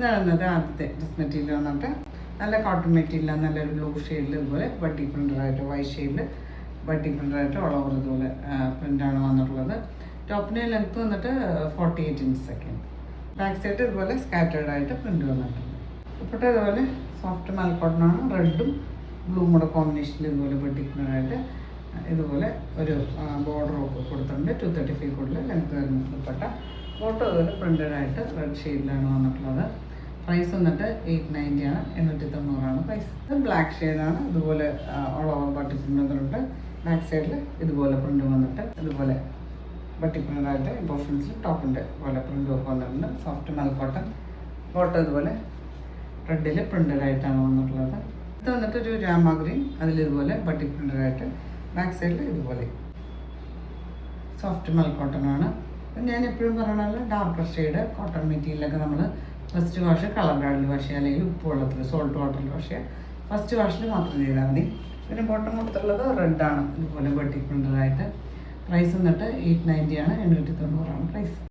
ഇതാണ് ആദ്യത്തെ dress material വന്നിട്ട് നല്ല കോട്ടൺ മെറ്റീരിയൽ, നല്ലൊരു ബ്ലൂ ഷെയ്ഡിൽ ഇതുപോലെ ബട്ടി പ്രിൻ്ററായിട്ട് വൈറ്റ് ഷെയ്ഡിൽ ബട്ടി പ്രിൻ്ററായിട്ട് ഓൾ ഓവർ ഇതുപോലെ പ്രിൻ്റാണ് വന്നിട്ടുള്ളത്. ടോപ്പിൻ്റെ ലെങ്ത്ത് വന്നിട്ട് 48 ഇഞ്ചസ് ഒക്കെയാണ്. ബാക്ക് സൈഡ് ഇതുപോലെ സ്കാറ്റേർഡ് ആയിട്ട് പ്രിൻ്റ് വന്നിട്ടുണ്ട്. ഇപ്പോഴത്തെ ഇതുപോലെ സോഫ്റ്റ് മൽക്കോട്ടനാണ്, റെഡും ബ്ലൂവും കൂടെ കോമ്പിനേഷനിൽ ഇതുപോലെ ബട്ടി പ്രിൻ്ററായിട്ട് ഇതുപോലെ ഒരു ബോർഡറും ഒക്കെ കൊടുത്തിട്ടുണ്ട്. 235 കൂടുതൽ ലെങ്ത്ത് വരുന്ന ദുപ്പട്ട. ഫോട്ടോ ഇതുപോലെ പ്രിൻ്റഡായിട്ട് റെഡ് ഷെയ്ഡിലാണ് വന്നിട്ടുള്ളത്. പ്രൈസ് വന്നിട്ട് 890 ആണ്, 890 പ്രൈസ്. ഇത് ബ്ലാക്ക് ഷെയ്ഡാണ്, ഇതുപോലെ ഓൾ ഓവർ ബട്ടി പ്രിൻ്റ് വന്നിട്ടുണ്ട്. ബാക്ക് സൈഡിൽ ഇതുപോലെ പ്രിൻ്റ് വന്നിട്ട് ഇതുപോലെ ബട്ടി പ്രിൻ്റായിട്ട് പോർഷൻസിൽ ടോപ്പിൻ്റെ പോലെ പ്രിൻ്റ് ഒക്കെ വന്നിട്ടുണ്ട്. സോഫ്റ്റ് മൽക്കോട്ടൺ. ഫോട്ടോ ഇതുപോലെ റെഡിൽ പ്രിൻ്റഡായിട്ടാണ് വന്നിട്ടുള്ളത്. ഇത് വന്നിട്ട് ഒരു രാമ ഗ്രീൻ, അതിലിതുപോലെ ബട്ടി പ്രിൻ്റഡായിട്ട് ബാക്ക് സൈഡിൽ ഇതുപോലെ സോഫ്റ്റ് മൽക്കോട്ടൺ ആണ്. ഞാൻ എപ്പോഴും പറയണല്ലോ, ഡാർക്കർ ഷെയ്ഡ് കോട്ടൺ മെറ്റീരിയലൊക്കെ നമ്മൾ ഫസ്റ്റ് വാഷ് കളർ ഗാർഡിൽ വാഷ് ചെയ്യുക, അല്ലെങ്കിൽ ഉപ്പ് വെള്ളത്തിൽ സോൾട്ട് വാട്ടറിൽ വാഷ് ചെയ്യുക. ഫസ്റ്റ് വാഷിൽ മാത്രം ചെയ്താൽ മതി. പിന്നെ ബോട്ടം കൊടുത്തുള്ളത് റെഡാണ്, ഇതുപോലെ ബട്ടി പ്രിൻ്ററായിട്ട്. പ്രൈസ് വന്നിട്ട് 890 ആണ്, 890 പ്രൈസ്.